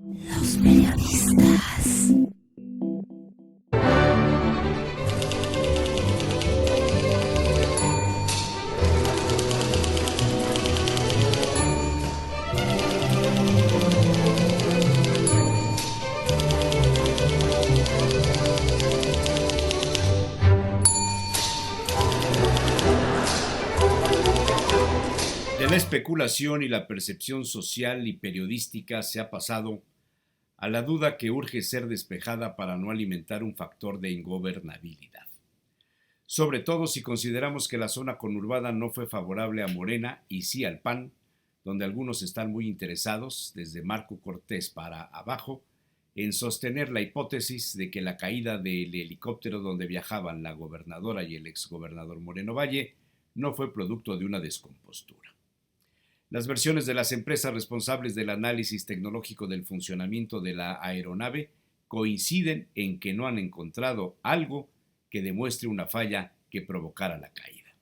Los periodistas. De la especulación y la percepción social y periodística se ha pasado a la duda que urge ser despejada para no alimentar un factor de ingobernabilidad. Sobre todo si consideramos que la zona conurbada no fue favorable a Morena y sí al PAN, donde algunos están muy interesados, desde Marco Cortés para abajo, en sostener la hipótesis de que la caída del helicóptero donde viajaban la gobernadora y el exgobernador Moreno Valle no fue producto de una descompostura. Las versiones de las empresas responsables del análisis tecnológico del funcionamiento de la aeronave coinciden en que no han encontrado algo que demuestre una falla que provocara la caída.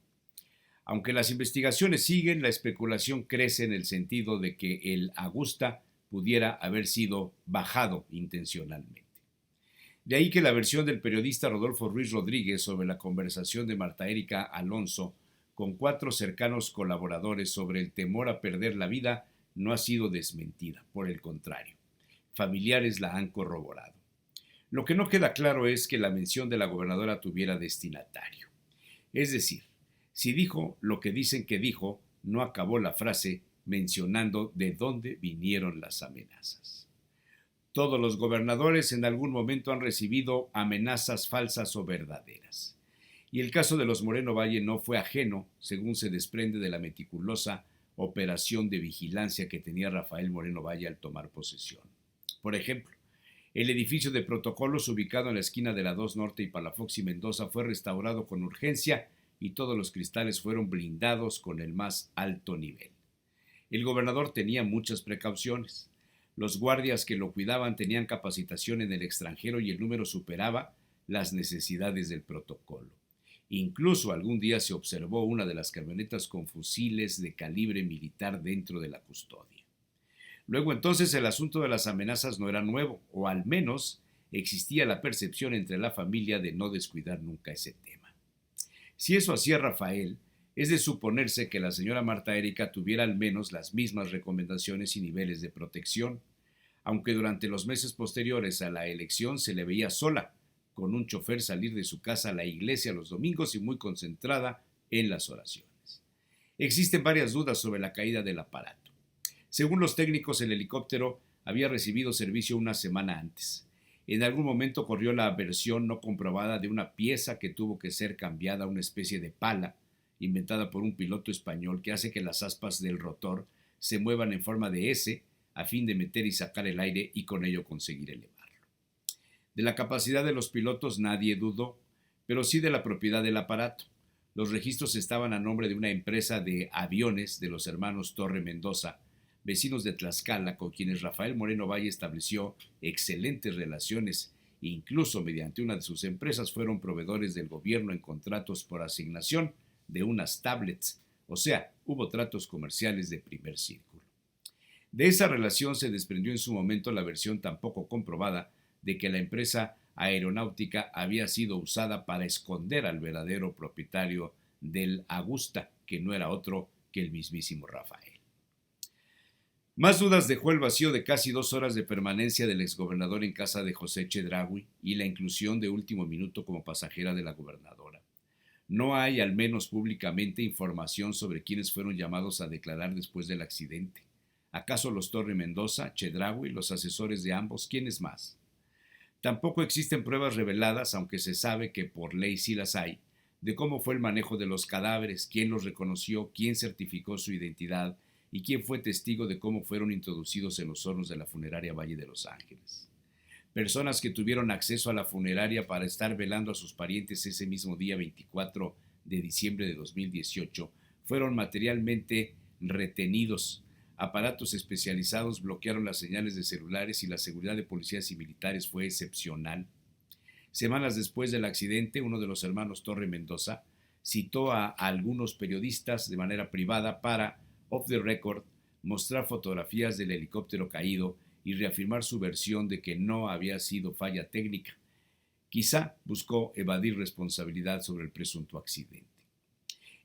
Aunque las investigaciones siguen, la especulación crece en el sentido de que el Agusta pudiera haber sido bajado intencionalmente. De ahí que la versión del periodista Rodolfo Ruiz Rodríguez sobre la conversación de Marta Erika Alonso con 4 cercanos colaboradores sobre el temor a perder la vida no ha sido desmentida, por el contrario, familiares la han corroborado. Lo que no queda claro es que la mención de la gobernadora tuviera destinatario. Es decir, si dijo lo que dicen que dijo, no acabó la frase mencionando de dónde vinieron las amenazas. Todos los gobernadores en algún momento han recibido amenazas falsas o verdaderas. Y el caso de los Moreno Valle no fue ajeno, según se desprende de la meticulosa operación de vigilancia que tenía Rafael Moreno Valle al tomar posesión. Por ejemplo, el edificio de protocolos ubicado en la esquina de la 2 Norte y Palafox y Mendoza fue restaurado con urgencia y todos los cristales fueron blindados con el más alto nivel. El gobernador tenía muchas precauciones. Los guardias que lo cuidaban tenían capacitación en el extranjero y el número superaba las necesidades del protocolo. Incluso algún día se observó una de las camionetas con fusiles de calibre militar dentro de la custodia. Luego entonces el asunto de las amenazas no era nuevo, o al menos existía la percepción entre la familia de no descuidar nunca ese tema. Si eso hacía Rafael, es de suponerse que la señora Marta Erika tuviera al menos las mismas recomendaciones y niveles de protección, aunque durante los meses posteriores a la elección se le veía sola, con un chofer salir de su casa a la iglesia los domingos y muy concentrada en las oraciones. Existen varias dudas sobre la caída del aparato. Según los técnicos, el helicóptero había recibido servicio una semana antes. En algún momento corrió la versión no comprobada de una pieza que tuvo que ser cambiada a una especie de pala, inventada por un piloto español que hace que las aspas del rotor se muevan en forma de S a fin de meter y sacar el aire y con ello conseguir elevarlo. De la capacidad de los pilotos nadie dudó, pero sí de la propiedad del aparato. Los registros estaban a nombre de una empresa de aviones de los hermanos Torre Mendoza, vecinos de Tlaxcala, con quienes Rafael Moreno Valle estableció excelentes relaciones e incluso mediante una de sus empresas fueron proveedores del gobierno en contratos por asignación de unas tablets, o sea, hubo tratos comerciales de primer círculo. De esa relación se desprendió en su momento la versión tan poco comprobada de que la empresa aeronáutica había sido usada para esconder al verdadero propietario del Agusta, que no era otro que el mismísimo Rafael. Más dudas dejó el vacío de casi 2 horas de permanencia del exgobernador en casa de José Chedraui y la inclusión de último minuto como pasajera de la gobernadora. No hay, al menos públicamente, información sobre quiénes fueron llamados a declarar después del accidente. ¿Acaso los Torre Mendoza, Chedraui, los asesores de ambos? ¿Quiénes más? Tampoco existen pruebas reveladas, aunque se sabe que por ley sí las hay, de cómo fue el manejo de los cadáveres, quién los reconoció, quién certificó su identidad y quién fue testigo de cómo fueron introducidos en los hornos de la funeraria Valle de Los Ángeles. Personas que tuvieron acceso a la funeraria para estar velando a sus parientes ese mismo día 24 de diciembre de 2018 fueron materialmente retenidos. Aparatos especializados bloquearon las señales de celulares y la seguridad de policías y militares fue excepcional. Semanas después del accidente, uno de los hermanos Torre Mendoza citó a algunos periodistas de manera privada para, off the record, mostrar fotografías del helicóptero caído y reafirmar su versión de que no había sido falla técnica. Quizá buscó evadir responsabilidad sobre el presunto accidente.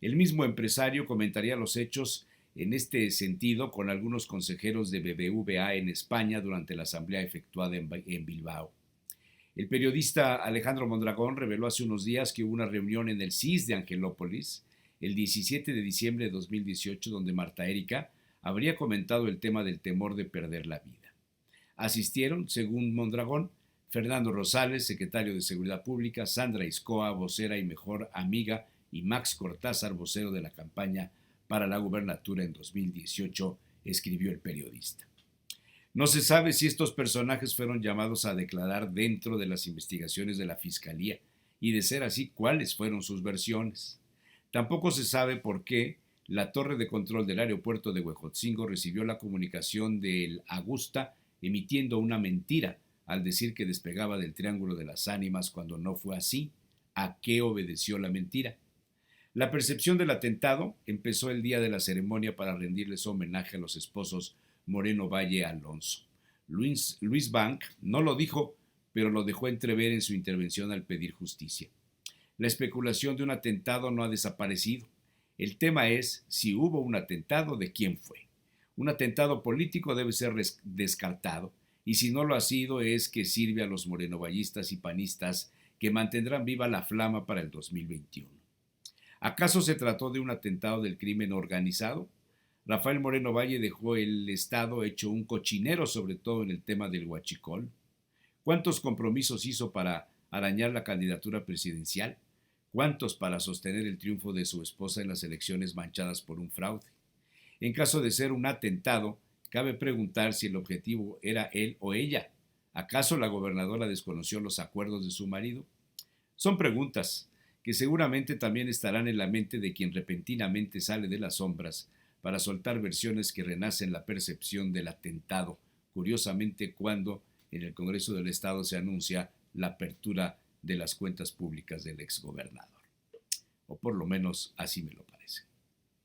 El mismo empresario comentaría los hechos en este sentido con algunos consejeros de BBVA en España durante la asamblea efectuada en Bilbao. El periodista Alejandro Mondragón reveló hace unos días que hubo una reunión en el CIS de Angelópolis el 17 de diciembre de 2018 donde Marta Erika habría comentado el tema del temor de perder la vida. Asistieron, según Mondragón, Fernando Rosales, secretario de Seguridad Pública, Sandra Iscoa, vocera y mejor amiga, y Max Cortázar, vocero de la campaña para la gubernatura en 2018, escribió el periodista. No se sabe si estos personajes fueron llamados a declarar dentro de las investigaciones de la Fiscalía y, de ser así, cuáles fueron sus versiones. Tampoco se sabe por qué la torre de control del aeropuerto de Huejotzingo recibió la comunicación del Augusta emitiendo una mentira al decir que despegaba del Triángulo de las Ánimas cuando no fue así. ¿A qué obedeció la mentira? La percepción del atentado empezó el día de la ceremonia para rendirles homenaje a los esposos Moreno Valle Alonso. Luis Bank no lo dijo, pero lo dejó entrever en su intervención al pedir justicia. La especulación de un atentado no ha desaparecido. El tema es si hubo un atentado, de quién fue. Un atentado político debe ser descartado, y si no lo ha sido es que sirve a los morenovallistas y panistas que mantendrán viva la flama para el 2021. ¿Acaso se trató de un atentado del crimen organizado? Rafael Moreno Valle dejó el Estado hecho un cochinero, sobre todo en el tema del huachicol. ¿Cuántos compromisos hizo para arañar la candidatura presidencial? ¿Cuántos para sostener el triunfo de su esposa en las elecciones manchadas por un fraude? En caso de ser un atentado, cabe preguntar si el objetivo era él o ella. ¿Acaso la gobernadora desconoció los acuerdos de su marido? Son preguntas que seguramente también estarán en la mente de quien repentinamente sale de las sombras para soltar versiones que renacen la percepción del atentado, curiosamente cuando en el Congreso del Estado se anuncia la apertura de las cuentas públicas del exgobernador. O por lo menos así me lo